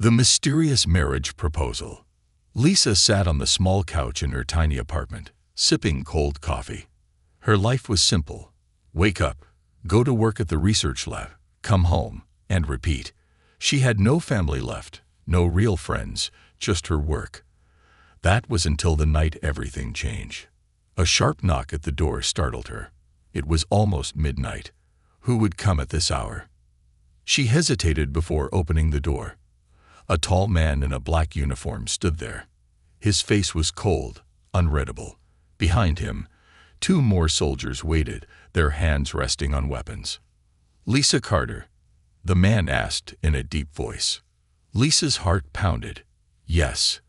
The mysterious marriage proposal. Lisa sat on the small couch in her tiny apartment, sipping cold coffee. Her life was simple. Wake up, go to work at the research lab, come home, and repeat. She had no family left, no real friends, just her work. That was until the night everything changed. A sharp knock at the door startled her. It was almost midnight. Who would come at this hour? She hesitated before opening the door. A tall man in a black uniform stood there. His face was cold, unreadable. Behind him, 2 more soldiers waited, their hands resting on weapons. "Lisa Carter?" the man asked in a deep voice. Lisa's heart pounded. "Yes,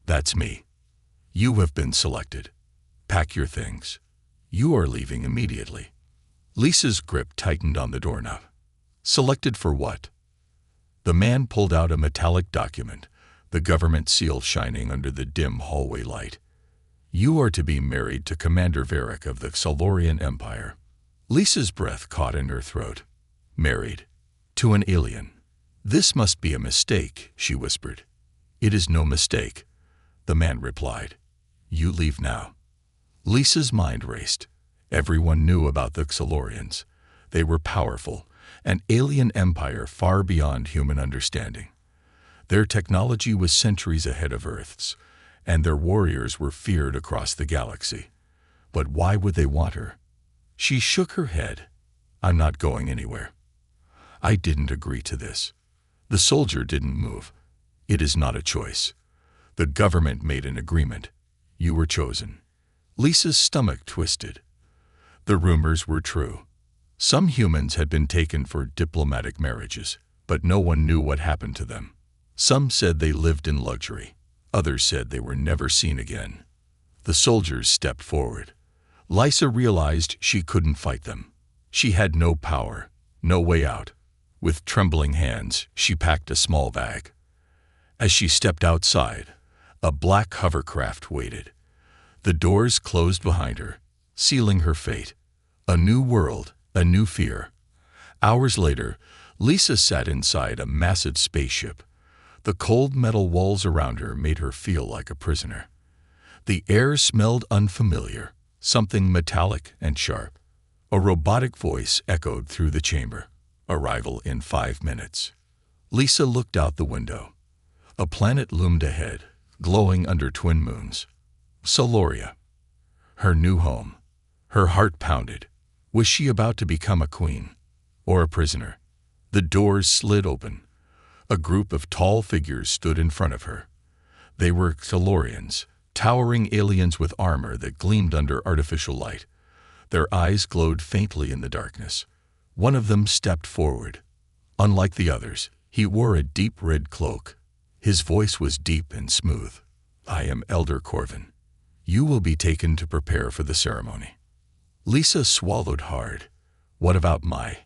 that's me. You have been selected. Pack your things. You are leaving immediately." Lisa's grip tightened on the doorknob. Selected for what? The man pulled out a metallic document, the government seal shining under the dim hallway light. "You are to be married to Commander Varric of the Xelari Empire." Lisa's breath caught in her throat. Married? To an alien? "This must be a mistake," she whispered. "It is no mistake," the man replied. "You leave now." Lisa's mind raced. Everyone knew about the Xelarians. They were powerful, an alien empire far beyond human understanding. Their technology was centuries ahead of Earth's, and their warriors were feared across the galaxy. But why would they want her? She shook her head. "I'm not going anywhere. I didn't agree to this." The soldier didn't move. "It is not a choice. The government made an agreement. You were chosen." Lisa's stomach twisted. The rumors were true. Some humans had been taken for diplomatic marriages, but no one knew what happened to them. Some said they lived in luxury. Others said they were never seen again. The soldiers stepped forward. Lisa realized she couldn't fight them. She had no power, no way out. With trembling hands, she packed a small bag. As she stepped outside, a black hovercraft waited. The doors closed behind her, sealing her fate. A new world, a new fear. Hours later, Lisa sat inside a massive spaceship. The cold metal walls around her made her feel like a prisoner. The air smelled unfamiliar, something metallic and sharp. A robotic voice echoed through the chamber. "Arrival in 5 minutes." Lisa looked out the window. A planet loomed ahead, glowing under twin moons. Xelari. Her new home. Her heart pounded. Was she about to become a queen? Or a prisoner? The doors slid open. A group of tall figures stood in front of her. They were Xelarians, towering aliens with armor that gleamed under artificial light. Their eyes glowed faintly in the darkness. One of them stepped forward. Unlike the others, he wore a deep red cloak. His voice was deep and smooth. "I am Elder Corvin. You will be taken to prepare for the ceremony." Lisa swallowed hard. "What about my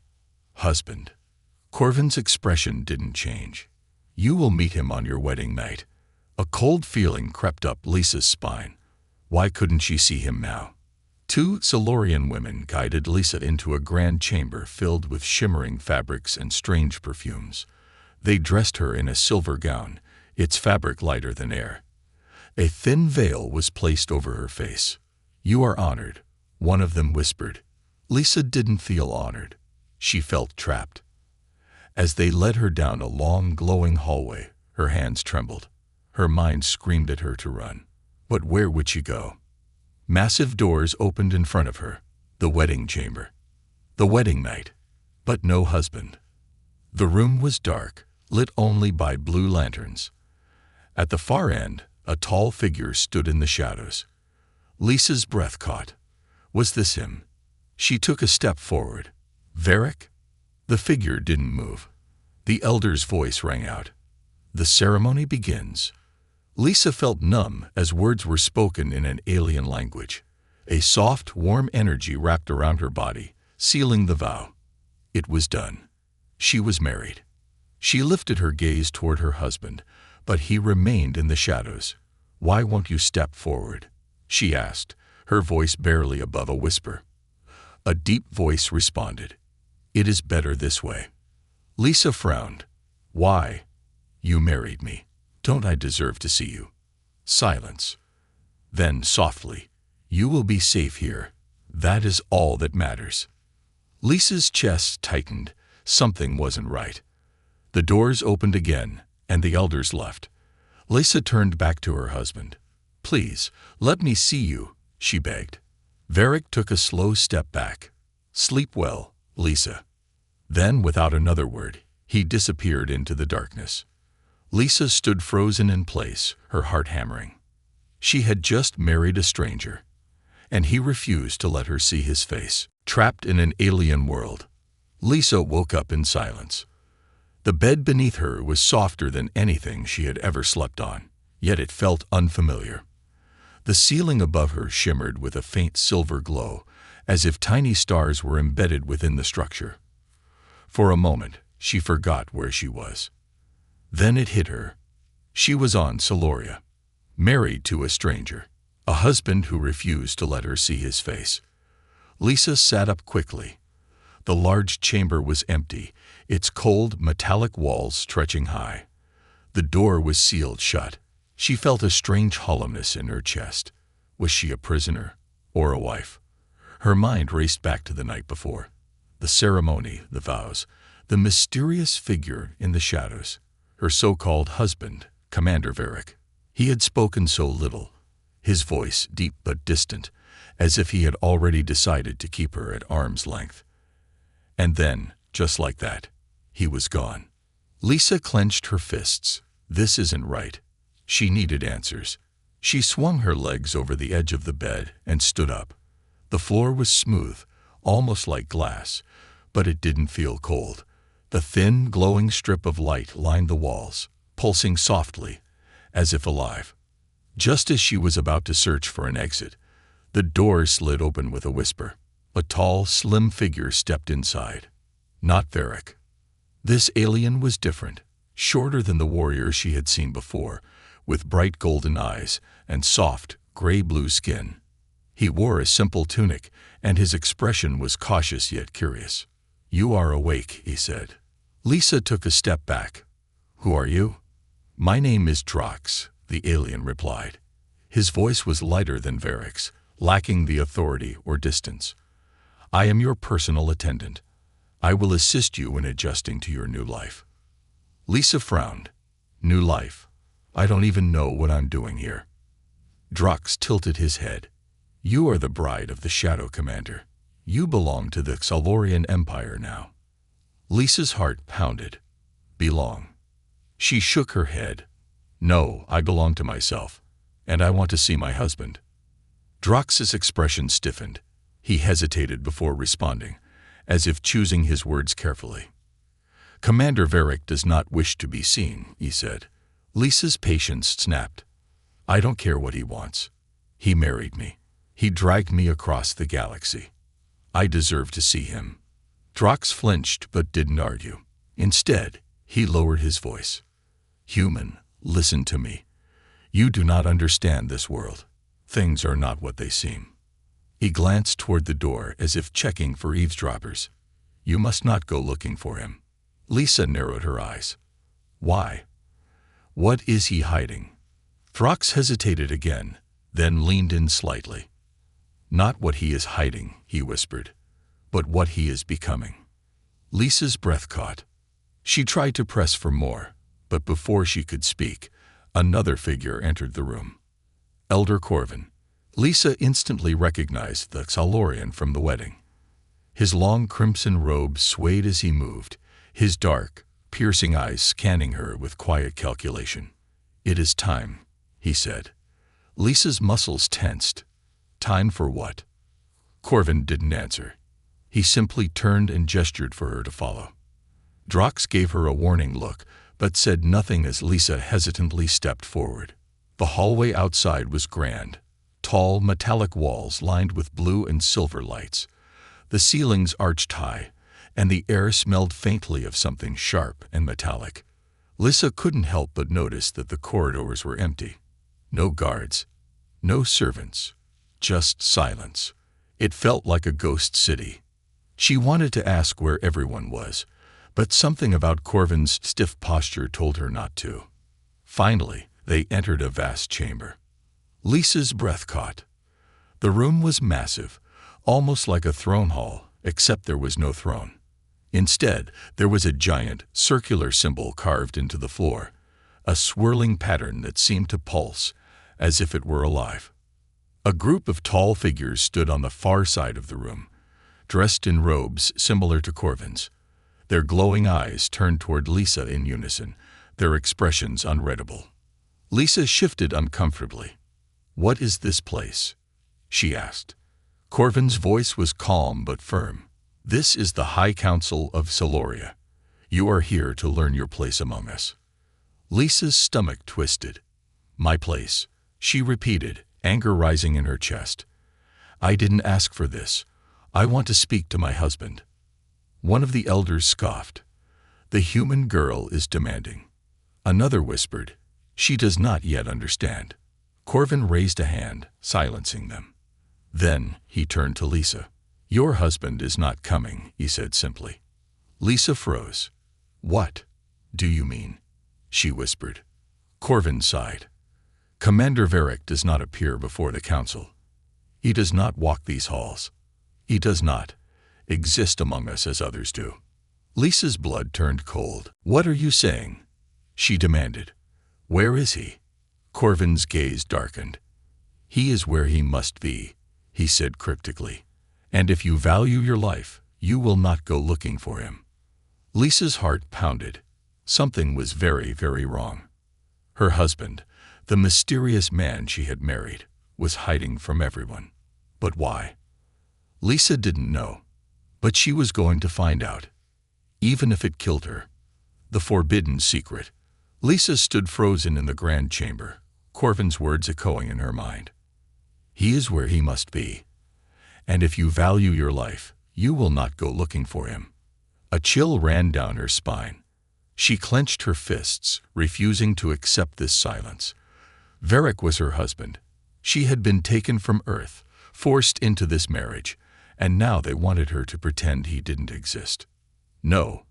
husband?" Corvin's expression didn't change. "You will meet him on your wedding night." A cold feeling crept up Lisa's spine. Why couldn't she see him now? 2 Xelarian women guided Lisa into a grand chamber filled with shimmering fabrics and strange perfumes. They dressed her in a silver gown, its fabric lighter than air. A thin veil was placed over her face. "You are honored," one of them whispered. Lisa didn't feel honored. She felt trapped. As they led her down a long, glowing hallway, her hands trembled. Her mind screamed at her to run. But where would she go? Massive doors opened in front of her. The wedding chamber. The wedding night. But no husband. The room was dark, lit only by blue lanterns. At the far end, a tall figure stood in the shadows. Lisa's breath caught. Was this him? She took a step forward. "Varric?" The figure didn't move. The elder's voice rang out. "The ceremony begins." Lisa felt numb as words were spoken in an alien language. A soft, warm energy wrapped around her body, sealing the vow. It was done. She was married. She lifted her gaze toward her husband, but he remained in the shadows. "Why won't you step forward?" she asked, her voice barely above a whisper. A deep voice responded. "It is better this way." Lisa frowned. "Why?" You married me. Don't I deserve to see you? Silence. Then, softly, you will be safe here. That is all that matters. Lisa's chest tightened. Something wasn't right. The doors opened again, and the elders left. Lisa turned back to her husband. Please, let me see you, she begged. Varric took a slow step back. Sleep well, Lisa. Then, without another word, he disappeared into the darkness. Lisa stood frozen in place, her heart hammering. She had just married a stranger, and he refused to let her see his face. Trapped in an alien world, Lisa woke up in silence. The bed beneath her was softer than anything she had ever slept on, yet it felt unfamiliar. The ceiling above her shimmered with a faint silver glow, as if tiny stars were embedded within the structure. For a moment, she forgot where she was. Then it hit her. She was on Xelari, married to a stranger, a husband who refused to let her see his face. Lisa sat up quickly. The large chamber was empty, its cold, metallic walls stretching high. The door was sealed shut. She felt a strange hollowness in her chest. Was she a prisoner or a wife? Her mind raced back to the night before. The ceremony, the vows, the mysterious figure in the shadows. Her so-called husband, Commander Varric. He had spoken so little, his voice deep but distant, as if he had already decided to keep her at arm's length. And then, just like that, he was gone. Lisa clenched her fists. This isn't right. She needed answers. She swung her legs over the edge of the bed and stood up. The floor was smooth, almost like glass, but it didn't feel cold. The thin, glowing strip of light lined the walls, pulsing softly, as if alive. Just as she was about to search for an exit, the door slid open with a whisper. A tall, slim figure stepped inside. Not Varric. This alien was different, shorter than the warrior she had seen before, with bright golden eyes and soft, gray-blue skin. He wore a simple tunic, and his expression was cautious yet curious. You are awake, he said. Lisa took a step back. Who are you? My name is Drox, the alien replied. His voice was lighter than Varric's, lacking the authority or distance. I am your personal attendant. I will assist you in adjusting to your new life. Lisa frowned. New life? I don't even know what I'm doing here. Drox tilted his head. You are the bride of the Shadow Commander. You belong to the Xelari Empire now. Lisa's heart pounded. Belong. She shook her head. No, I belong to myself, and I want to see my husband. Drox's expression stiffened. He hesitated before responding, as if choosing his words carefully. Commander Varric does not wish to be seen, he said. Lisa's patience snapped. I don't care what he wants. He married me. He dragged me across the galaxy. I deserve to see him. Drox flinched but didn't argue. Instead, he lowered his voice. Human, listen to me. You do not understand this world. Things are not what they seem. He glanced toward the door as if checking for eavesdroppers. You must not go looking for him. Lisa narrowed her eyes. Why? What is he hiding? Drox hesitated again, then leaned in slightly. Not what he is hiding, he whispered, but what he is becoming. Lisa's breath caught. She tried to press for more, but before she could speak, another figure entered the room. Elder Corvin. Lisa instantly recognized the Xelarian from the wedding. His long crimson robe swayed as he moved, his dark, piercing eyes scanning her with quiet calculation. It is time, he said. Lisa's muscles tensed. Time for what? Corvin didn't answer. He simply turned and gestured for her to follow. Drox gave her a warning look, but said nothing as Lisa hesitantly stepped forward. The hallway outside was grand. Tall, metallic walls lined with blue and silver lights. The ceilings arched high, and the air smelled faintly of something sharp and metallic. Lisa couldn't help but notice that the corridors were empty. No guards, no servants, just silence. It felt like a ghost city. She wanted to ask where everyone was, But something about Corvin's stiff posture told her not to. Finally, they entered a vast chamber. Lisa's breath caught. The room was massive, almost like a throne hall, except there was no throne. Instead, there was a giant, circular symbol carved into the floor, a swirling pattern that seemed to pulse, as if it were alive. A group of tall figures stood on the far side of the room, dressed in robes similar to Corvin's. Their glowing eyes turned toward Lisa in unison, their expressions unreadable. Lisa shifted uncomfortably. "What is this place?" she asked. Corvin's voice was calm but firm. "This is the High Council of Xelari. You are here to learn your place among us." Lisa's stomach twisted. "My place," she repeated, anger rising in her chest. "I didn't ask for this. I want to speak to my husband." One of the elders scoffed. "The human girl is demanding." Another whispered, "She does not yet understand." Corvin raised a hand, silencing them. Then he turned to Lisa. "Your husband is not coming," he said simply. Lisa froze. "What do you mean?" she whispered. Corvin sighed. "Commander Varric does not appear before the council. He does not walk these halls. He does not exist among us as others do." Lisa's blood turned cold. "What are you saying?" she demanded. "Where is he?" Corvin's gaze darkened. "He is where he must be," he said cryptically. "And if you value your life, you will not go looking for him." Lisa's heart pounded. Something was very, very wrong. Her husband, the mysterious man she had married, was hiding from everyone. But why? Lisa didn't know. But she was going to find out, even if it killed her. The forbidden secret. Lisa stood frozen in the grand chamber, Corvin's words echoing in her mind. "He is where he must be. And if you value your life, you will not go looking for him." A chill ran down her spine. She clenched her fists, refusing to accept this silence. Varric was her husband. She had been taken from Earth, forced into this marriage, and now they wanted her to pretend he didn't exist. No,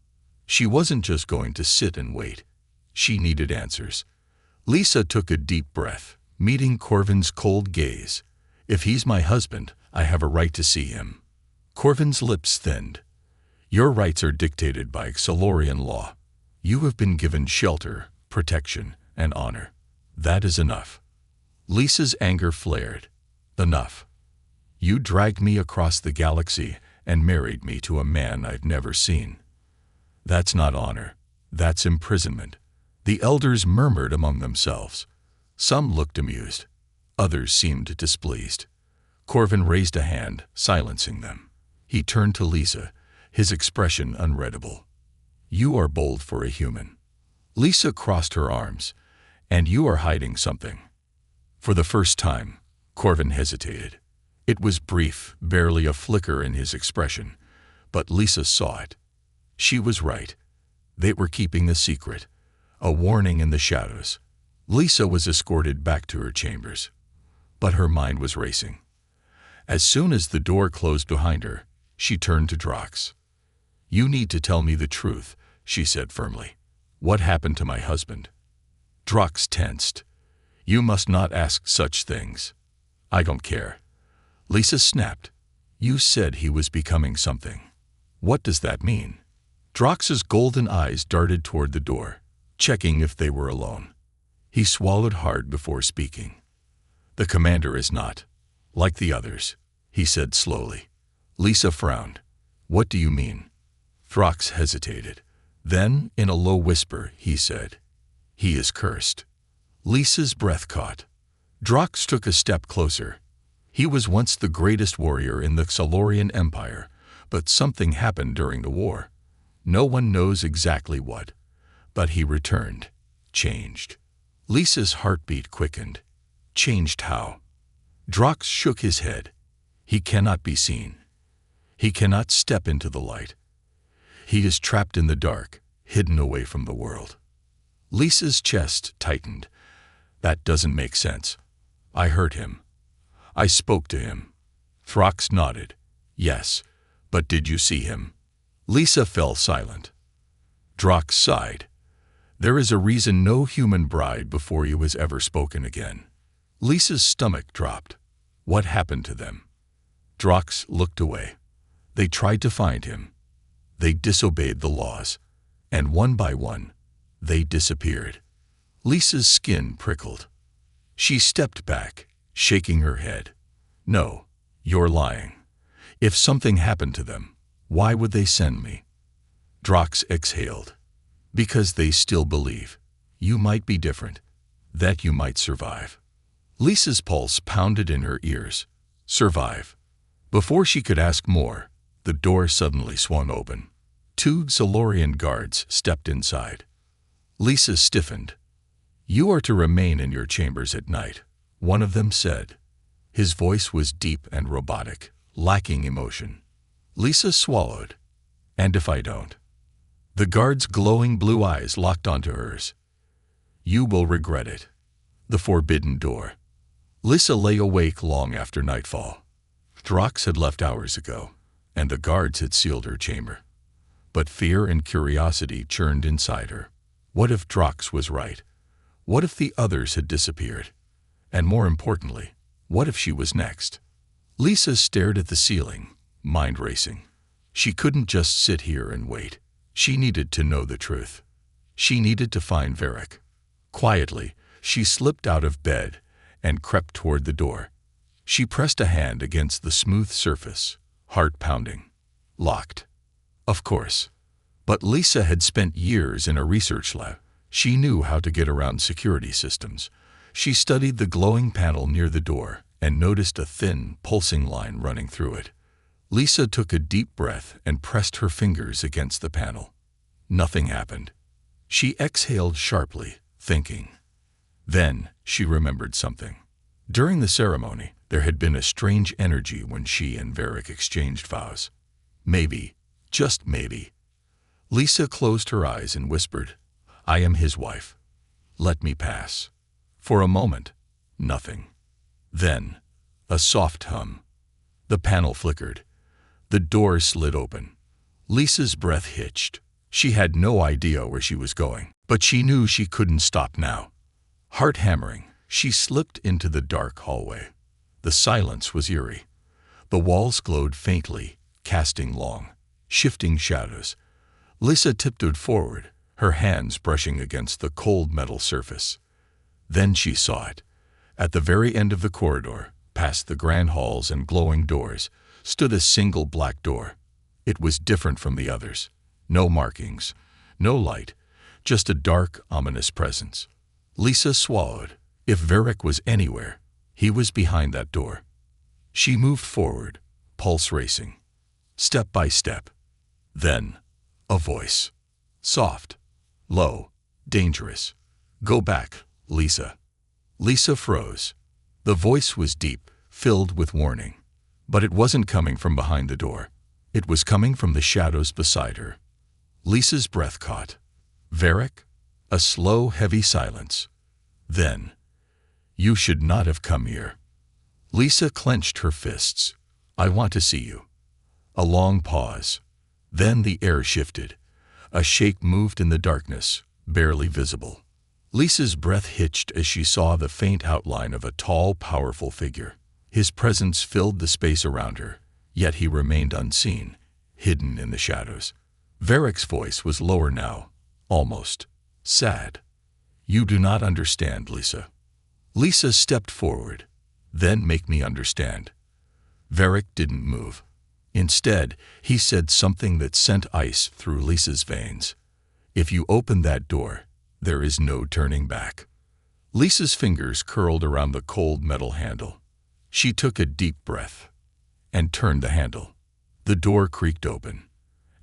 she wasn't just going to sit and wait. She needed answers. Lisa took a deep breath, meeting Corvin's cold gaze. "If he's my husband, I have a right to see him." Corvin's lips thinned. "Your rights are dictated by Xelarian law. You have been given shelter, protection, and honor. That is enough." Lisa's anger flared. "Enough. You dragged me across the galaxy and married me to a man I've never seen. That's not honor. That's imprisonment." The elders murmured among themselves. Some looked amused. Others seemed displeased. Corvin raised a hand, silencing them. He turned to Lisa, his expression unreadable. "You are bold for a human." Lisa crossed her arms. "And you are hiding something." For the first time, Corvin hesitated. It was brief, barely a flicker in his expression, but Lisa saw it. She was right. They were keeping a secret, a warning in the shadows. Lisa was escorted back to her chambers, but her mind was racing. As soon as the door closed behind her, she turned to Drox. "You need to tell me the truth," she said firmly. "What happened to my husband?" Drox tensed. "You must not ask such things." "I don't care." Lisa snapped. "You said he was becoming something. What does that mean?" Drox's golden eyes darted toward the door, checking if they were alone. He swallowed hard before speaking. "The commander is not like the others," he said slowly. Lisa frowned. "What do you mean?" Drox hesitated. Then, in a low whisper, he said, "He is cursed." Lisa's breath caught. Drox took a step closer. He was once the greatest warrior in the Xelari Empire, but something happened during the war. No one knows exactly what, but he returned, changed. Lisa's heartbeat quickened. Changed how? Drox shook his head. He cannot be seen. He cannot step into the light. He is trapped in the dark, hidden away from the world. Lisa's chest tightened. That doesn't make sense. I heard him. I spoke to him. Drox nodded. Yes, but did you see him? Lisa fell silent. Drox sighed. There is a reason no human bride before you has ever spoken again. Lisa's stomach dropped. What happened to them? Drox looked away. They tried to find him. They disobeyed the laws. And one by one, they disappeared. Lisa's skin prickled. She stepped back, shaking her head. No, you're lying. If something happened to them, why would they send me? Drox exhaled. Because they still believe. You might be different. That you might survive. Lisa's pulse pounded in her ears. Survive. Before she could ask more, the door suddenly swung open. 2 Xelari guards stepped inside. Lisa stiffened. You are to remain in your chambers at night, one of them said. His voice was deep and robotic, lacking emotion. Lisa swallowed. And if I don't? The guard's glowing blue eyes locked onto hers. You will regret it. The forbidden door. Lisa lay awake long after nightfall. Drox had left hours ago, and the guards had sealed her chamber. But fear and curiosity churned inside her. What if Drox was right? What if the others had disappeared? And more importantly, what if she was next? Lisa stared at the ceiling, mind racing. She couldn't just sit here and wait. She needed to know the truth. She needed to find Varric. Quietly, she slipped out of bed and crept toward the door. She pressed a hand against the smooth surface, heart pounding. Locked. Of course. But Lisa had spent years in a research lab. She knew how to get around security systems. She studied the glowing panel near the door and noticed a thin, pulsing line running through it. Lisa took a deep breath and pressed her fingers against the panel. Nothing happened. She exhaled sharply, thinking. Then she remembered something. During the ceremony, there had been a strange energy when she and Varric exchanged vows. Maybe, just maybe. Lisa closed her eyes and whispered, I am his wife. Let me pass. For a moment, nothing. Then, a soft hum. The panel flickered. The door slid open. Lisa's breath hitched. She had no idea where she was going, but she knew she couldn't stop now. Heart hammering, she slipped into the dark hallway. The silence was eerie. The walls glowed faintly, casting long, shifting shadows. Lisa tiptoed forward, her hands brushing against the cold metal surface. Then she saw it. At the very end of the corridor, past the grand halls and glowing doors, stood a single black door. It was different from the others. No markings, no light, just a dark, ominous presence. Lisa swallowed. If Varric was anywhere, he was behind that door. She moved forward, pulse racing, step by step. Then, a voice. Soft, low, dangerous. Go back, Lisa. Lisa froze. The voice was deep, filled with warning. But it wasn't coming from behind the door. It was coming from the shadows beside her. Lisa's breath caught. Varric? A slow, heavy silence. Then, you should not have come here. Lisa clenched her fists. I want to see you. A long pause. Then the air shifted. A shape moved in the darkness, barely visible. Lisa's breath hitched as she saw the faint outline of a tall, powerful figure. His presence filled the space around her, yet he remained unseen, hidden in the shadows. Varric's voice was lower now, almost sad. You do not understand, Lisa. Lisa stepped forward. Then make me understand. Varric didn't move. Instead, he said something that sent ice through Lisa's veins. If you open that door, there is no turning back. Lisa's fingers curled around the cold metal handle. She took a deep breath and turned the handle. The door creaked open,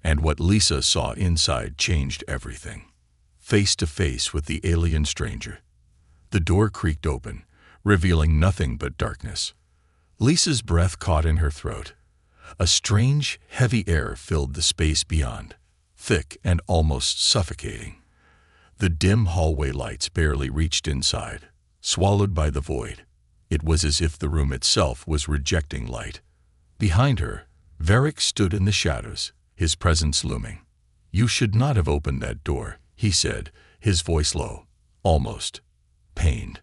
and what Lisa saw inside changed everything. Face to face with the alien stranger. The door creaked open, revealing nothing but darkness. Lisa's breath caught in her throat. A strange, heavy air filled the space beyond, thick and almost suffocating. The dim hallway lights barely reached inside, swallowed by the void. It was as if the room itself was rejecting light. Behind her, Varric stood in the shadows, his presence looming. You should not have opened that door, he said, his voice low, almost pained.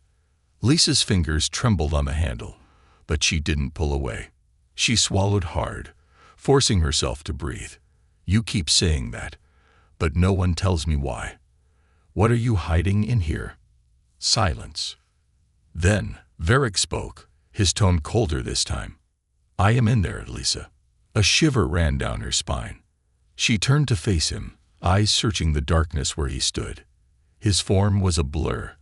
Lisa's fingers trembled on the handle, but she didn't pull away. She swallowed hard, forcing herself to breathe. You keep saying that, but no one tells me why. What are you hiding in here? Silence. Then Varric spoke, his tone colder this time. I am in there, Lisa. A shiver ran down her spine. She turned to face him, eyes searching the darkness where he stood. His form was a blur,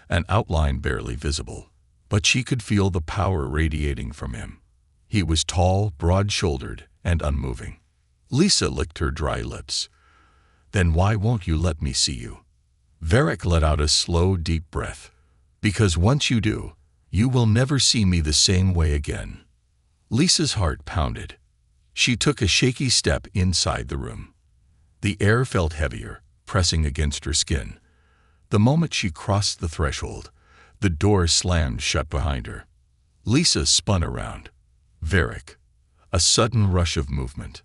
an outline barely visible, but she could feel the power radiating from him. He was tall, broad-shouldered, and unmoving. Lisa licked her dry lips. Then why won't you let me see you? Varric let out a slow, deep breath. Because once you do, you will never see me the same way again. Lisa's heart pounded. She took a shaky step inside the room. The air felt heavier, pressing against her skin. The moment she crossed the threshold, the door slammed shut behind her. Lisa spun around. Varric. A sudden rush of movement.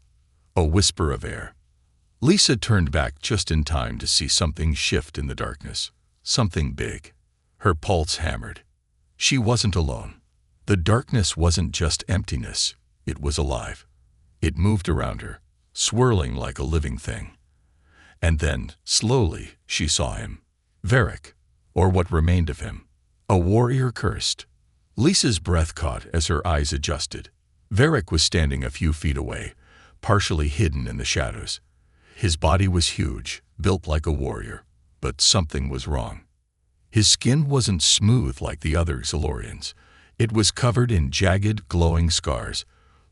A whisper of air. Lisa turned back just in time to see something shift in the darkness. Something big. Her pulse hammered. She wasn't alone. The darkness wasn't just emptiness. It was alive. It moved around her, swirling like a living thing. And then, slowly, she saw him. Varric, or what remained of him. A warrior cursed. Lisa's breath caught as her eyes adjusted. Varric was standing a few feet away, partially hidden in the shadows. His body was huge, built like a warrior, but something was wrong. His skin wasn't smooth like the other Xelarians. It was covered in jagged, glowing scars,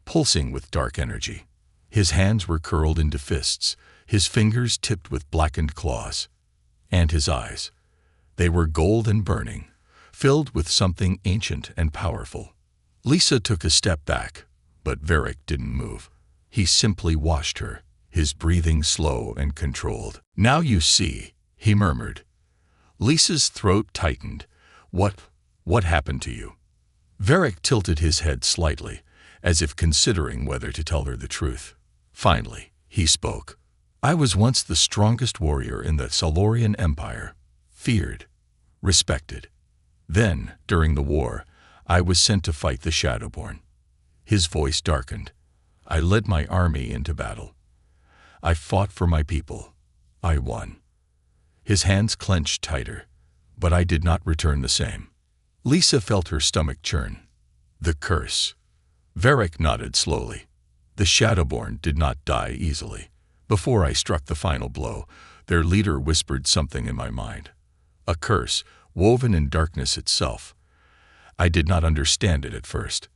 pulsing with dark energy. His hands were curled into fists, his fingers tipped with blackened claws. And his eyes. They were gold and burning, filled with something ancient and powerful. Lisa took a step back, but Varric didn't move. He simply watched her, his breathing slow and controlled. Now you see, he murmured. Lisa's throat tightened. What happened to you? Varric tilted his head slightly, as if considering whether to tell her the truth. Finally, he spoke. I was once the strongest warrior in the Xelari Empire, feared, respected. Then, during the war, I was sent to fight the Shadowborn. His voice darkened. I led my army into battle. I fought for my people. I won. His hands clenched tighter, but I did not return the same. Lisa felt her stomach churn. The curse. Varric nodded slowly. The Shadowborn did not die easily. Before I struck the final blow, their leader whispered something in my mind. A curse, woven in darkness itself. I did not understand it at first.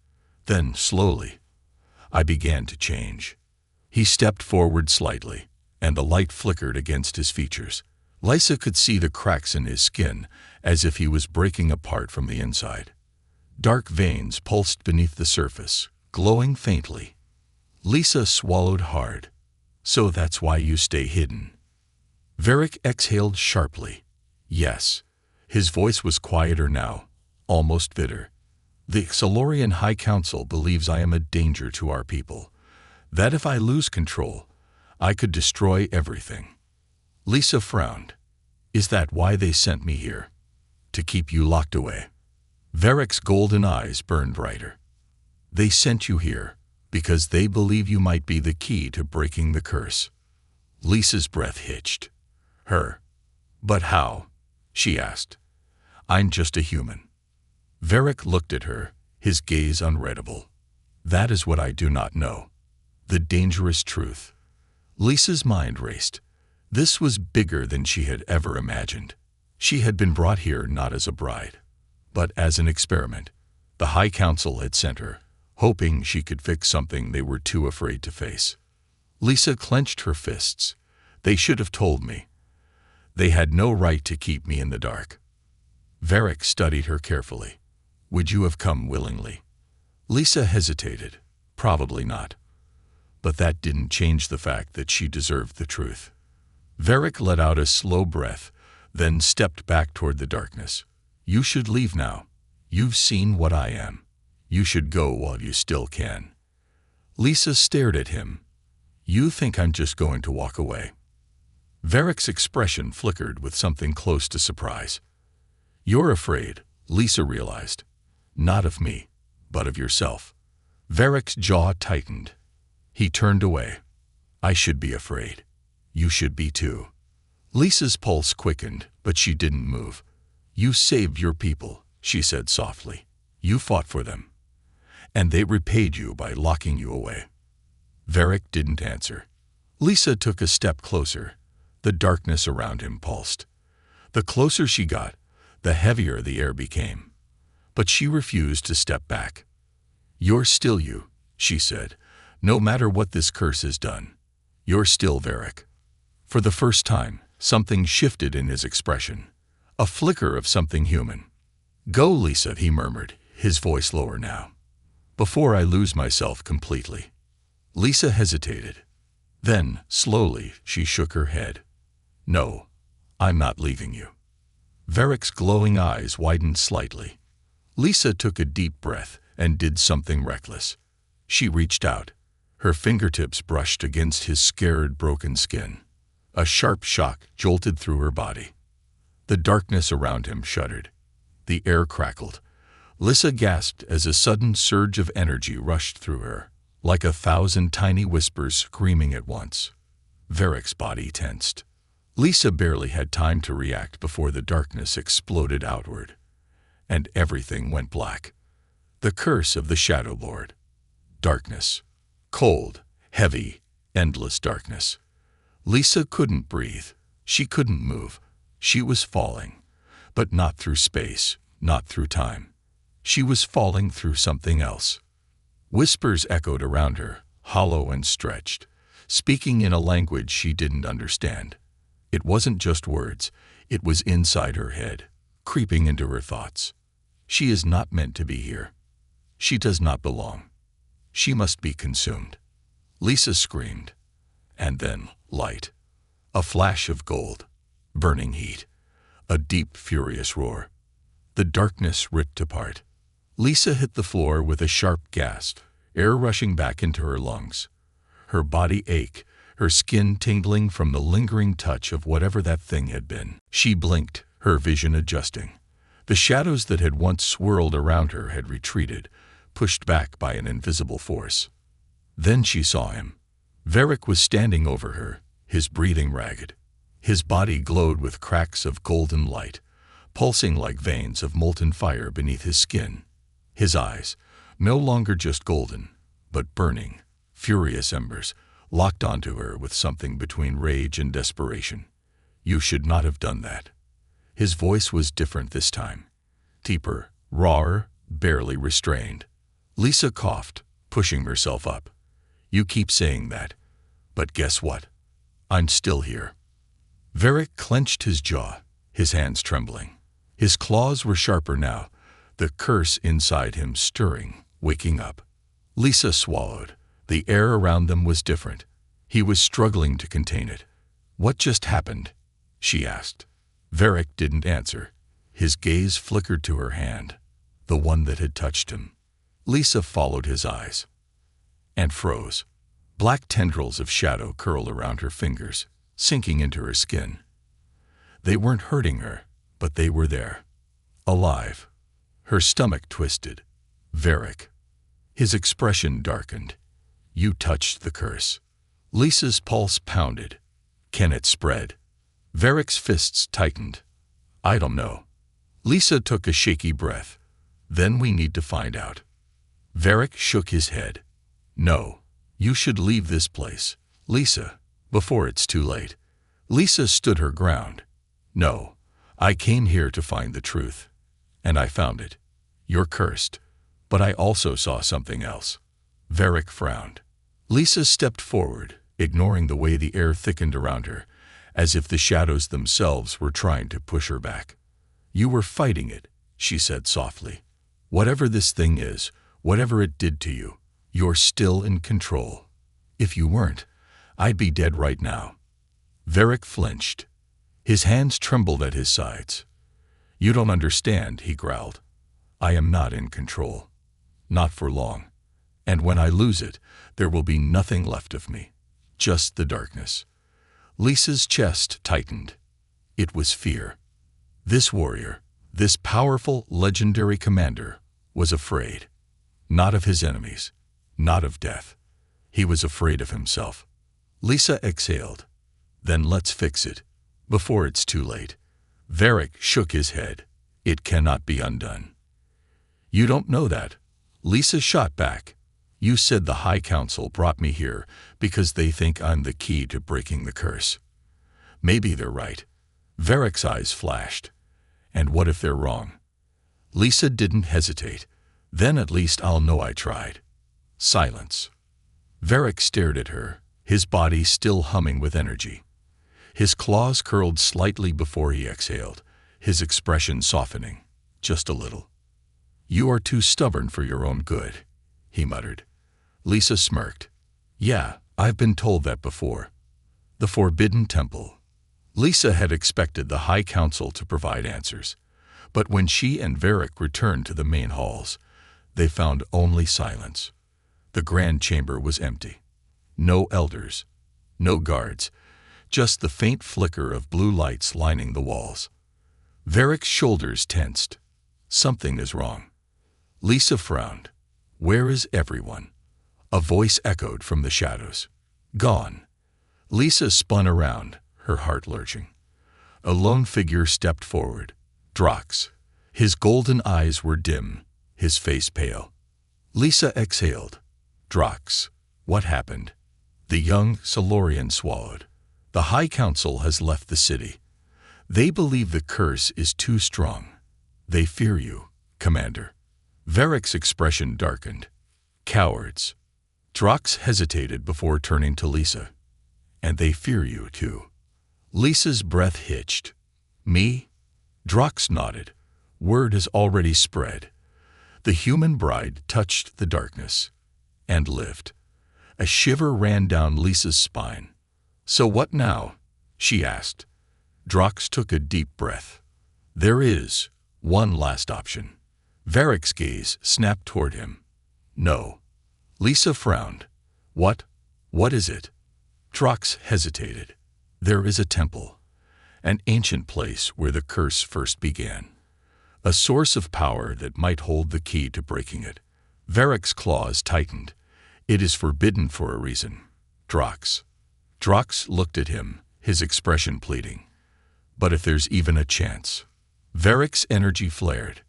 Then, slowly, I began to change. He stepped forward slightly, and the light flickered against his features. Lisa could see the cracks in his skin, as if he was breaking apart from the inside. Dark veins pulsed beneath the surface, glowing faintly. Lisa swallowed hard. So that's why you stay hidden. Varric exhaled sharply. Yes. His voice was quieter now, almost bitter. The Xelarian High Council believes I am a danger to our people. That if I lose control, I could destroy everything. Lisa frowned. Is that why they sent me here? To keep you locked away? Varric's golden eyes burned brighter. They sent you here because they believe you might be the key to breaking the curse. Lisa's breath hitched. Her. But how? She asked. I'm just a human. Varric looked at her, his gaze unreadable. That is what I do not know. The dangerous truth. Lisa's mind raced. This was bigger than she had ever imagined. She had been brought here not as a bride, but as an experiment. The High Council had sent her, hoping she could fix something they were too afraid to face. Lisa clenched her fists. They should have told me. They had no right to keep me in the dark. Varric studied her carefully. Would you have come willingly? Lisa hesitated. Probably not. But that didn't change the fact that she deserved the truth. Varric let out a slow breath, then stepped back toward the darkness. You should leave now. You've seen what I am. You should go while you still can. Lisa stared at him. You think I'm just going to walk away? Varric's expression flickered with something close to surprise. "You're afraid," Lisa realized. "Not of me, but of yourself." Varric's jaw tightened. He turned away. "I should be afraid. You should be too." Lisa's pulse quickened, but she didn't move. "You saved your people," she said softly. "You fought for them. And they repaid you by locking you away." Varric didn't answer. Lisa took a step closer. The darkness around him pulsed. The closer she got, the heavier the air became. But she refused to step back. "You're still you," she said. "No matter what this curse has done, you're still Varric." For the first time, something shifted in his expression. A flicker of something human. "Go, Lisa," he murmured, his voice lower now. "Before I lose myself completely." Lisa hesitated. Then, slowly, she shook her head. "No, I'm not leaving you." Varric's glowing eyes widened slightly. Lisa took a deep breath and did something reckless. She reached out. Her fingertips brushed against his scared, broken skin. A sharp shock jolted through her body. The darkness around him shuddered. The air crackled. Lisa gasped as a sudden surge of energy rushed through her, like 1,000 tiny whispers screaming at once. Varric's body tensed. Lisa barely had time to react before the darkness exploded outward, and everything went black. The curse of the Shadow Lord. Darkness. Cold, heavy, endless darkness. Lisa couldn't breathe. She couldn't move. She was falling, but not through space, not through time. She was falling through something else. Whispers echoed around her, hollow and stretched, speaking in a language she didn't understand. It wasn't just words, it was inside her head, creeping into her thoughts. She is not meant to be here. She does not belong. She must be consumed. Lisa screamed. And then, light. A flash of gold. Burning heat. A deep, furious roar. The darkness ripped apart. Lisa hit the floor with a sharp gasp, air rushing back into her lungs. Her body ached, her skin tingling from the lingering touch of whatever that thing had been. She blinked, her vision adjusting. The shadows that had once swirled around her had retreated, pushed back by an invisible force. Then she saw him. Varric was standing over her, his breathing ragged. His body glowed with cracks of golden light, pulsing like veins of molten fire beneath his skin. His eyes, no longer just golden, but burning, furious embers, locked onto her with something between rage and desperation. "You should not have done that." His voice was different this time. Deeper, rawer, barely restrained. Lisa coughed, pushing herself up. "You keep saying that. But guess what? I'm still here." Varric clenched his jaw, his hands trembling. His claws were sharper now, the curse inside him stirring, waking up. Lisa swallowed. The air around them was different. He was struggling to contain it. "What just happened?" she asked. Varric didn't answer. His gaze flickered to her hand, the one that had touched him. Lisa followed his eyes and froze. Black tendrils of shadow curled around her fingers, sinking into her skin. They weren't hurting her, but they were there. Alive. Her stomach twisted. "Varric." His expression darkened. "You touched the curse." Lisa's pulse pounded. "Can it spread?" Varric's fists tightened. "I don't know." Lisa took a shaky breath. "Then we need to find out." Varric shook his head. "No. You should leave this place, Lisa, before it's too late." Lisa stood her ground. "No. I came here to find the truth. And I found it. You're cursed. But I also saw something else." Varric frowned. Lisa stepped forward, ignoring the way the air thickened around her, as if the shadows themselves were trying to push her back. "You were fighting it," she said softly. "Whatever this thing is, whatever it did to you, you're still in control. If you weren't, I'd be dead right now." Varric flinched. His hands trembled at his sides. "You don't understand," he growled. "I am not in control. Not for long. And when I lose it, there will be nothing left of me. Just the darkness." Lisa's chest tightened. It was fear. This warrior, this powerful, legendary commander, was afraid. Not of his enemies, not of death. He was afraid of himself. Lisa exhaled. Then let's fix it, before it's too late. Varric shook his head. It cannot be undone. You don't know that. Lisa shot back. You said the High Council brought me here because they think I'm the key to breaking the curse. Maybe they're right. Varric's eyes flashed. And what if they're wrong? Lisa didn't hesitate. Then at least I'll know I tried. Silence. Varric stared at her, his body still humming with energy. His claws curled slightly before he exhaled, his expression softening, just a little. You are too stubborn for your own good, he muttered. Lisa smirked. Yeah, I've been told that before. The Forbidden Temple. Lisa had expected the High Council to provide answers, but when she and Varric returned to the main halls, they found only silence. The grand chamber was empty. No elders, no guards, just the faint flicker of blue lights lining the walls. Varric's shoulders tensed. Something is wrong. Lisa frowned. Where is everyone? A voice echoed from the shadows. Gone. Lisa spun around, her heart lurching. A lone figure stepped forward. Drox. His golden eyes were dim, his face pale. Lisa exhaled. Drox. What happened? The young Xelarian swallowed. The High Council has left the city. They believe the curse is too strong. They fear you, Commander. Varric's expression darkened. Cowards. Drox hesitated before turning to Lisa. And they fear you, too. Lisa's breath hitched. Me? Drox nodded. Word has already spread. The human bride touched the darkness and lived. A shiver ran down Lisa's spine. So what now? She asked. Drox took a deep breath. There is one last option. Varric's gaze snapped toward him. No. Lisa frowned. What? What is it? Drox hesitated. There is a temple, an ancient place where the curse first began. A source of power that might hold the key to breaking it. Varric's claws tightened. It is forbidden for a reason. Drox. Drox looked at him, his expression pleading. But if there's even a chance. Varric's energy flared.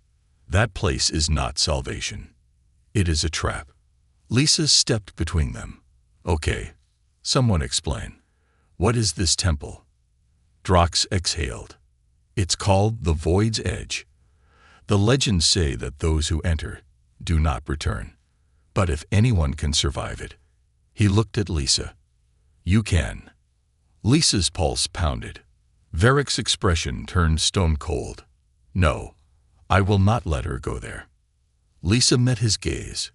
That place is not salvation. It is a trap. Lisa stepped between them. Okay. Someone explain. What is this temple? Drox exhaled. It's called the Void's Edge. The legends say that those who enter do not return. But if anyone can survive it, he looked at Lisa. You can. Lisa's pulse pounded. Varric's expression turned stone cold. No, I will not let her go there. Lisa met his gaze.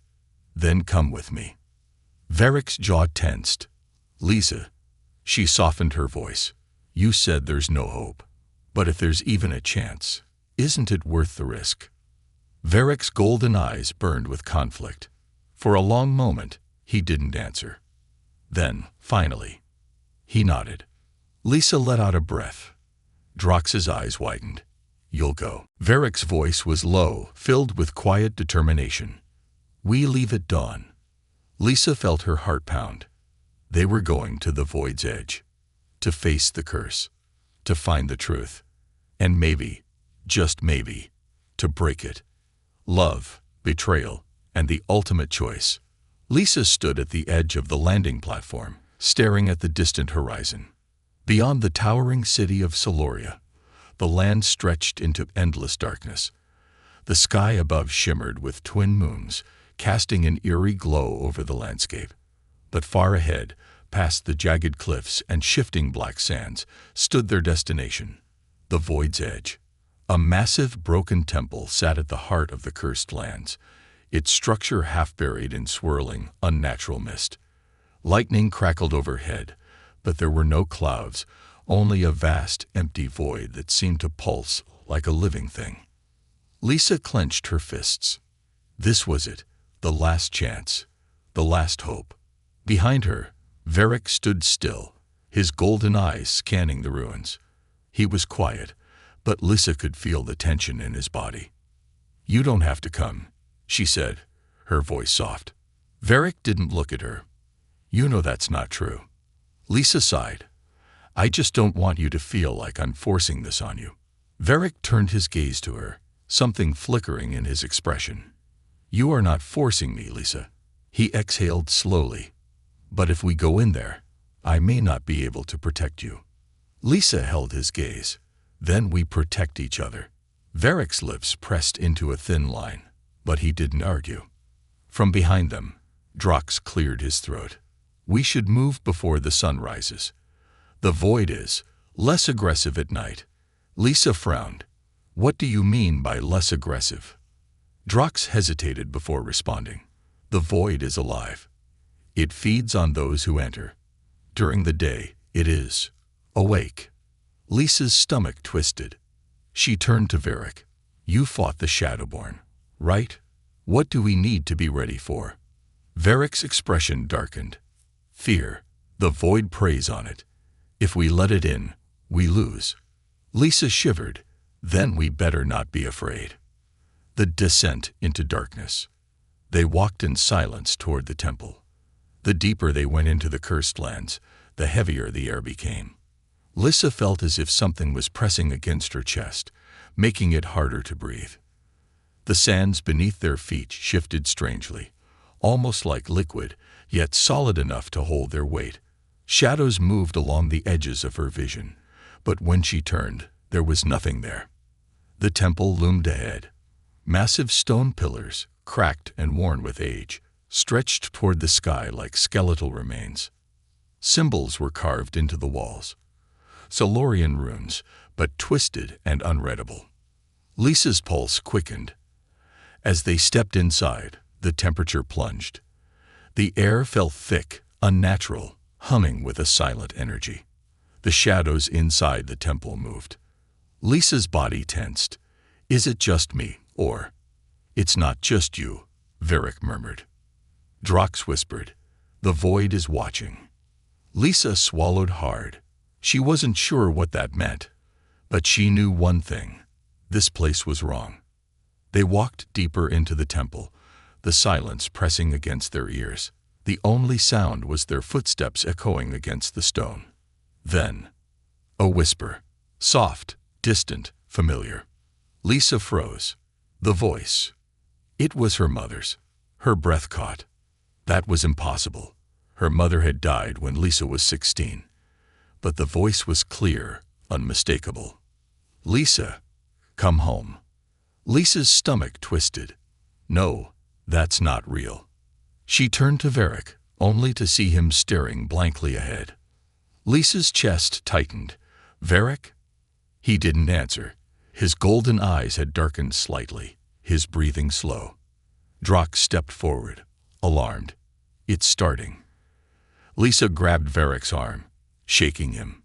Then come with me. Varric's jaw tensed. Lisa. She softened her voice. You said there's no hope. But if there's even a chance, isn't it worth the risk? Varric's golden eyes burned with conflict. For a long moment, he didn't answer. Then, finally, he nodded. Lisa let out a breath. Drox's eyes widened. You'll go. Varric's voice was low, filled with quiet determination. We leave at dawn. Lisa felt her heart pound. They were going to the Void's Edge, to face the curse, to find the truth, and maybe, just maybe, to break it. Love, betrayal, and the ultimate choice. Lisa stood at the edge of the landing platform, staring at the distant horizon. Beyond the towering city of Xelari, the land stretched into endless darkness. The sky above shimmered with twin moons, casting an eerie glow over the landscape. But far ahead, past the jagged cliffs and shifting black sands, stood their destination, the Void's Edge. A massive, broken temple sat at the heart of the cursed lands, its structure half buried in swirling, unnatural mist. Lightning crackled overhead, but there were no clouds, only a vast, empty void that seemed to pulse like a living thing. Lisa clenched her fists. This was it, the last chance, the last hope. Behind her, Varric stood still, his golden eyes scanning the ruins. He was quiet, but Lisa could feel the tension in his body. "You don't have to come," she said, her voice soft. Varric didn't look at her. "You know that's not true." Lisa sighed. "I just don't want you to feel like I'm forcing this on you." Varric turned his gaze to her, something flickering in his expression. "You are not forcing me, Lisa." He exhaled slowly. "But if we go in there, I may not be able to protect you." Lisa held his gaze. "Then we protect each other." Varric's lips pressed into a thin line, but he didn't argue. From behind them, Drox cleared his throat. "We should move before the sun rises. The void is less aggressive at night." Lisa frowned. "What do you mean by less aggressive?" Drox hesitated before responding. "The void is alive. It feeds on those who enter. During the day, it is awake." Lisa's stomach twisted. She turned to Varric. "You fought the Shadowborn, right? What do we need to be ready for?" Varric's expression darkened. "Fear. The void preys on it. If we let it in, we lose." Lisa shivered. "Then we better not be afraid." The descent into darkness. They walked in silence toward the temple. The deeper they went into the cursed lands, the heavier the air became. Lisa felt as if something was pressing against her chest, making it harder to breathe. The sands beneath their feet shifted strangely, almost like liquid, yet solid enough to hold their weight. Shadows moved along the edges of her vision, but when she turned, there was nothing there. The temple loomed ahead. Massive stone pillars, cracked and worn with age, stretched toward the sky like skeletal remains. Symbols were carved into the walls. Xelarian runes, but twisted and unreadable. Lisa's pulse quickened. As they stepped inside, the temperature plunged. The air felt thick, unnatural, humming with a silent energy. The shadows inside the temple moved. Lisa's body tensed. "Is it just me, or—" "It's not just you," Varric murmured. Drox whispered, "The void is watching." Lisa swallowed hard. She wasn't sure what that meant, but she knew one thing. This place was wrong. They walked deeper into the temple, the silence pressing against their ears. The only sound was their footsteps echoing against the stone. Then, a whisper. Soft, distant, familiar. Lisa froze. The voice. It was her mother's. Her breath caught. That was impossible. Her mother had died when Lisa was 16. But the voice was clear, unmistakable. "Lisa, come home." Lisa's stomach twisted. "No, that's not real." She turned to Varric, only to see him staring blankly ahead. Lisa's chest tightened. "Varric?" He didn't answer. His golden eyes had darkened slightly, his breathing slow. Drox stepped forward, alarmed. "It's starting." Lisa grabbed Varric's arm, shaking him.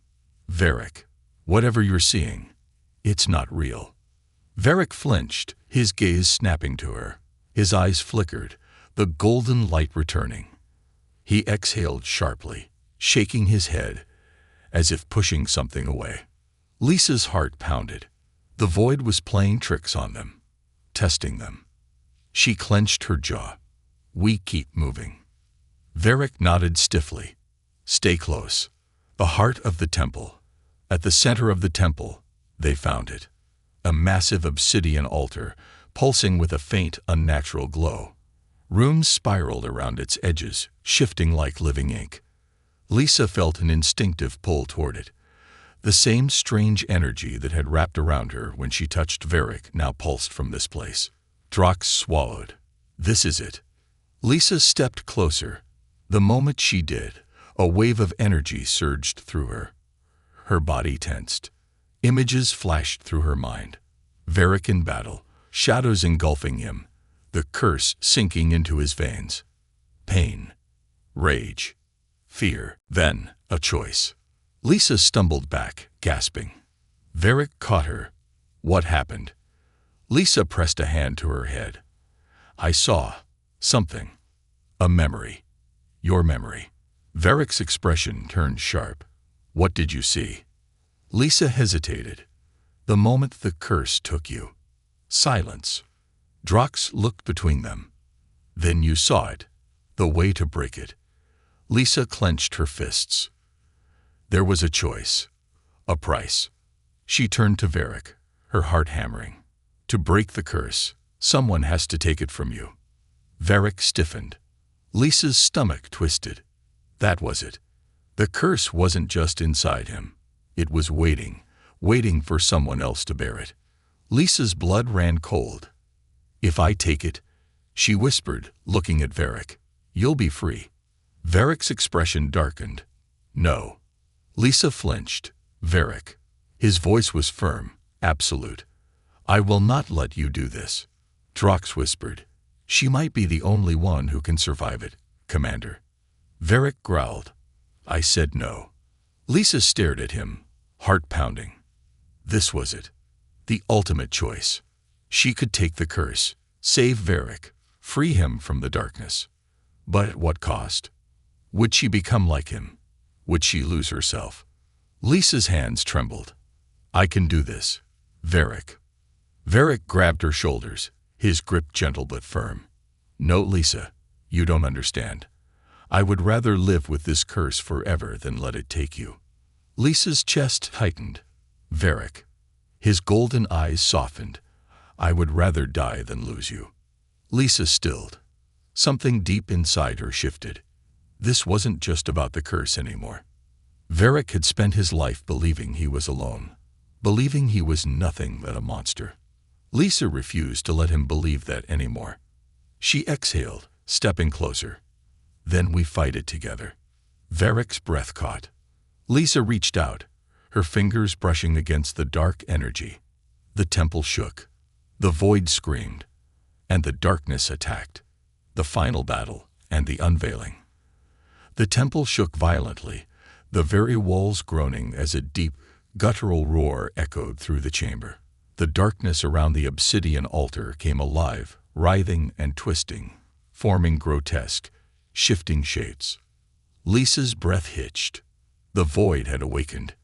"Varric, whatever you're seeing, it's not real." Varric flinched, his gaze snapping to her. His eyes flickered, the golden light returning. He exhaled sharply, shaking his head, as if pushing something away. Lisa's heart pounded. The void was playing tricks on them, testing them. She clenched her jaw. "We keep moving." Varric nodded stiffly. "Stay close." The heart of the temple. At the center of the temple, they found it. A massive obsidian altar, pulsing with a faint, unnatural glow. Runes spiraled around its edges, shifting like living ink. Lisa felt an instinctive pull toward it. The same strange energy that had wrapped around her when she touched Varric now pulsed from this place. Drox swallowed. "This is it." Lisa stepped closer. The moment she did, a wave of energy surged through her. Her body tensed. Images flashed through her mind. Varric in battle, shadows engulfing him, the curse sinking into his veins. Pain, rage, fear, then a choice. Lisa stumbled back, gasping. Varric caught her. "What happened?" Lisa pressed a hand to her head. "I saw something. A memory. Your memory." Varric's expression turned sharp. What did you see? Lisa hesitated. The moment the curse took you. Silence. Drox looked between them. Then you saw it. The way to break it. Lisa clenched her fists. There was a choice. A price. She turned to Varric, her heart hammering. To break the curse, someone has to take it from you. Varric stiffened. Lisa's stomach twisted. That was it. The curse wasn't just inside him. It was waiting for someone else to bear it. Lisa's blood ran cold. If I take it, she whispered, looking at Varric, you'll be free. Varric's expression darkened. No. Lisa flinched. Varric. His voice was firm, absolute. I will not let you do this. Drox whispered. She might be the only one who can survive it, Commander. Varric growled. I said no. Lisa stared at him, heart pounding. This was it. The ultimate choice. She could take the curse, save Varric, free him from the darkness. But at what cost? Would she become like him? Would she lose herself? Lisa's hands trembled. I can do this. Varric. Varric grabbed her shoulders, his grip gentle but firm. No, Lisa, you don't understand. I would rather live with this curse forever than let it take you. Lisa's chest tightened. Varric. His golden eyes softened. I would rather die than lose you. Lisa stilled. Something deep inside her shifted. This wasn't just about the curse anymore. Varric had spent his life believing he was alone, believing he was nothing but a monster. Lisa refused to let him believe that anymore. She exhaled, stepping closer. Then we fight it together. Varric's breath caught. Lisa reached out, her fingers brushing against the dark energy. The temple shook. The void screamed. And the darkness attacked. The final battle and the unveiling. The temple shook violently, the very walls groaning as a deep, guttural roar echoed through the chamber. The darkness around the obsidian altar came alive, writhing and twisting, forming grotesque, shifting shapes. Lisa's breath hitched. The void had awakened.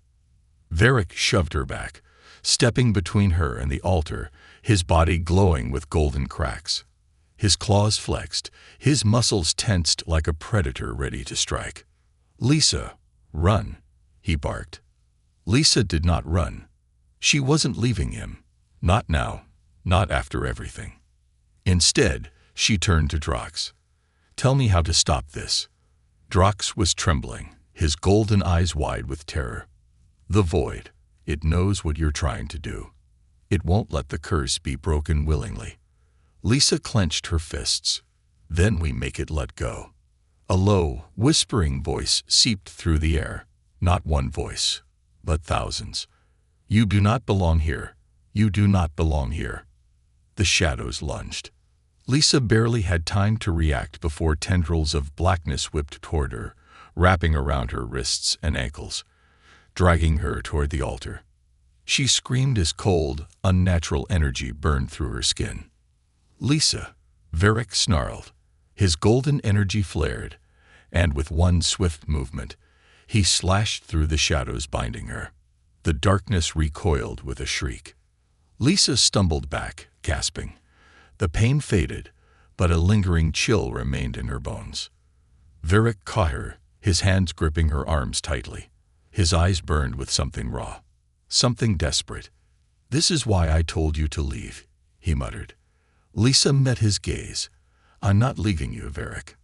Varric shoved her back, stepping between her and the altar, his body glowing with golden cracks. His claws flexed, his muscles tensed like a predator ready to strike. Lisa, run, he barked. Lisa did not run. She wasn't leaving him. Not now, not after everything. Instead, she turned to Drox. Tell me how to stop this. Drox was trembling, his golden eyes wide with terror. The void, it knows what you're trying to do. It won't let the curse be broken willingly. Lisa clenched her fists. Then we make it let go. A low, whispering voice seeped through the air. Not one voice, but thousands. You do not belong here. You do not belong here. The shadows lunged. Lisa barely had time to react before tendrils of blackness whipped toward her, wrapping around her wrists and ankles, dragging her toward the altar. She screamed as cold, unnatural energy burned through her skin. Lisa, Varric snarled. His golden energy flared, and with one swift movement, he slashed through the shadows binding her. The darkness recoiled with a shriek. Lisa stumbled back, gasping. The pain faded, but a lingering chill remained in her bones. Varric caught her, his hands gripping her arms tightly. His eyes burned with something raw, something desperate. This is why I told you to leave, he muttered. Lisa met his gaze. I'm not leaving you, Varric.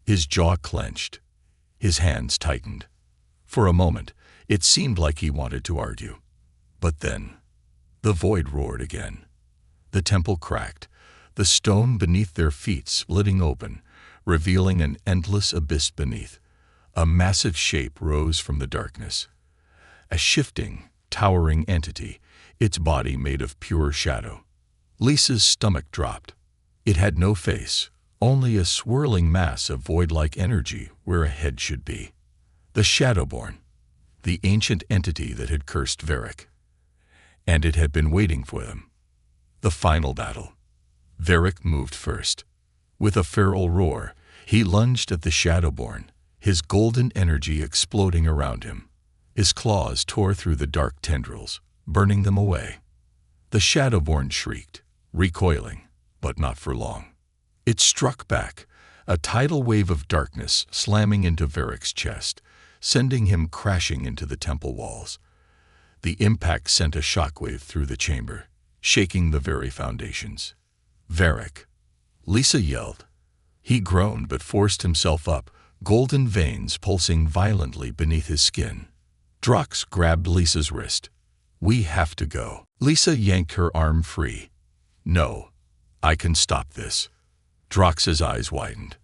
His jaw clenched. His hands tightened. For a moment, it seemed like he wanted to argue. But then, the void roared again. The temple cracked, the stone beneath their feet splitting open, revealing an endless abyss beneath. A massive shape rose from the darkness. A shifting, towering entity, its body made of pure shadow. Lisa's stomach dropped. It had no face, only a swirling mass of void-like energy where a head should be. The Shadowborn, the ancient entity that had cursed Varric. And it had been waiting for them. The final battle. Varric moved first. With a feral roar, he lunged at the Shadowborn, his golden energy exploding around him. His claws tore through the dark tendrils, burning them away. The Shadowborn shrieked, recoiling, but not for long. It struck back, a tidal wave of darkness slamming into Varric's chest, sending him crashing into the temple walls. The impact sent a shockwave through the chamber, shaking the very foundations. "Varric!" Lisa yelled. He groaned but forced himself up, golden veins pulsing violently beneath his skin. Drox grabbed Lisa's wrist. "We have to go." Lisa yanked her arm free. "No, I can stop this." Drox's eyes widened.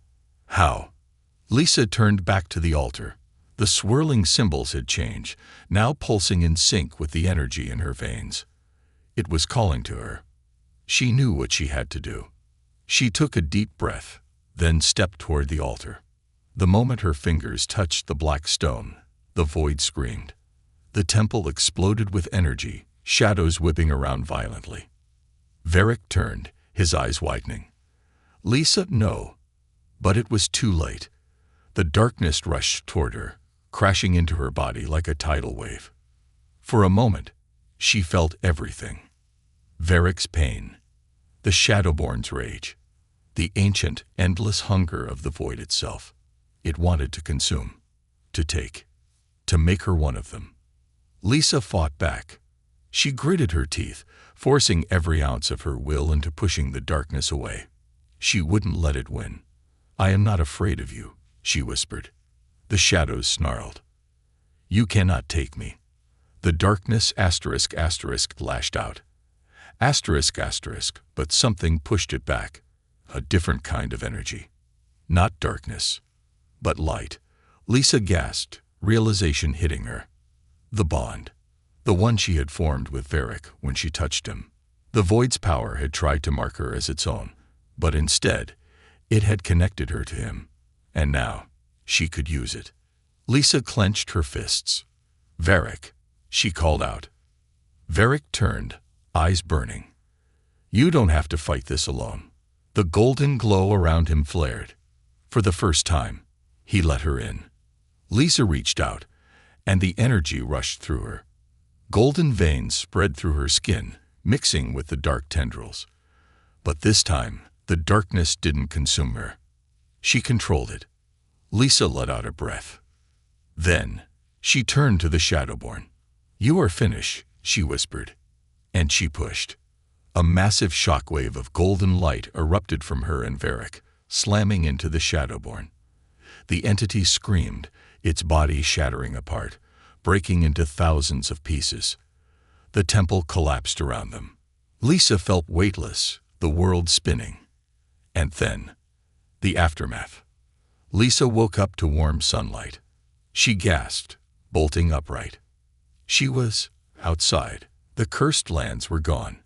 "How?" Lisa turned back to the altar. The swirling symbols had changed, now pulsing in sync with the energy in her veins. It was calling to her. She knew what she had to do. She took a deep breath, then stepped toward the altar. The moment her fingers touched the black stone, the void screamed. The temple exploded with energy, shadows whipping around violently. Varric turned, his eyes widening. "Lisa, no." But it was too late. The darkness rushed toward her, crashing into her body like a tidal wave. For a moment, she felt everything. Varric's pain, the Shadowborn's rage, the ancient, endless hunger of the void itself. It wanted to consume, to take, to make her one of them. Lisa fought back. She gritted her teeth, forcing every ounce of her will into pushing the darkness away. She wouldn't let it win. "I am not afraid of you," she whispered. The shadows snarled. "You cannot take me." The darkness *** lashed out. ***, but something pushed it back. A different kind of energy. Not darkness, but light. Lisa gasped, realization hitting her. The bond. The one she had formed with Varric when she touched him. The void's power had tried to mark her as its own, but instead, it had connected her to him. And now, she could use it. Lisa clenched her fists. "Varric," she called out. Varric turned, eyes burning. "You don't have to fight this alone." The golden glow around him flared. For the first time, he let her in. Lisa reached out, and the energy rushed through her. Golden veins spread through her skin, mixing with the dark tendrils. But this time, the darkness didn't consume her. She controlled it. Lisa let out a breath. Then, she turned to the Shadowborn. "You are finished," she whispered. And she pushed. A massive shockwave of golden light erupted from her and Varric, slamming into the Shadowborn. The entity screamed, its body shattering apart, breaking into thousands of pieces. The temple collapsed around them. Lisa felt weightless, the world spinning. And then, the aftermath. Lisa woke up to warm sunlight. She gasped, bolting upright. She was outside. The cursed lands were gone.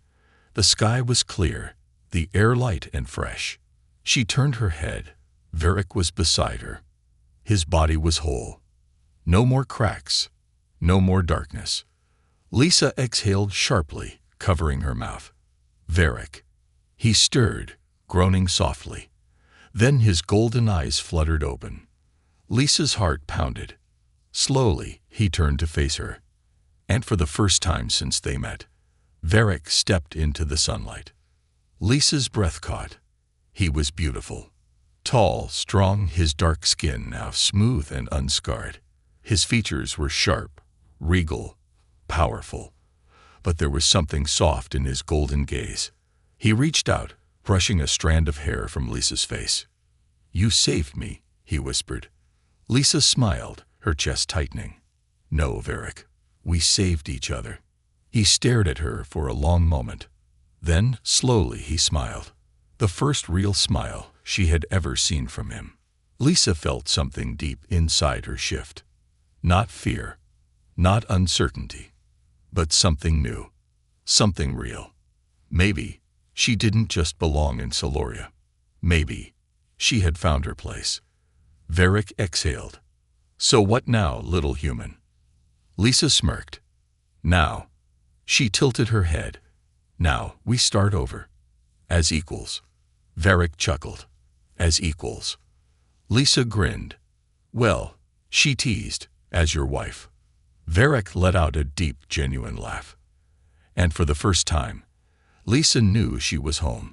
The sky was clear, the air light and fresh. She turned her head. Varric was beside her. His body was whole. No more cracks, no more darkness. Lisa exhaled sharply, covering her mouth. "Varric." He stirred, groaning softly. Then his golden eyes fluttered open. Lisa's heart pounded. Slowly, he turned to face her. And for the first time since they met, Varric stepped into the sunlight. Lisa's breath caught. He was beautiful. Tall, strong, his dark skin now smooth and unscarred. His features were sharp, regal, powerful. But there was something soft in his golden gaze. He reached out, brushing a strand of hair from Lisa's face. "You saved me," he whispered. Lisa smiled, her chest tightening. "No, Varric, we saved each other." He stared at her for a long moment. Then, slowly, he smiled. The first real smile she had ever seen from him. Lisa felt something deep inside her shift. Not fear, not uncertainty, but something new, something real. Maybe she didn't just belong in Celoria. Maybe she had found her place. Varric exhaled. "So what now, little human?" Lisa smirked. "Now." She tilted her head. "Now, we start over. As equals." Varric chuckled. "As equals." Lisa grinned. "Well," she teased, "as your wife." Varric let out a deep, genuine laugh. And for the first time, Lisa knew she was home.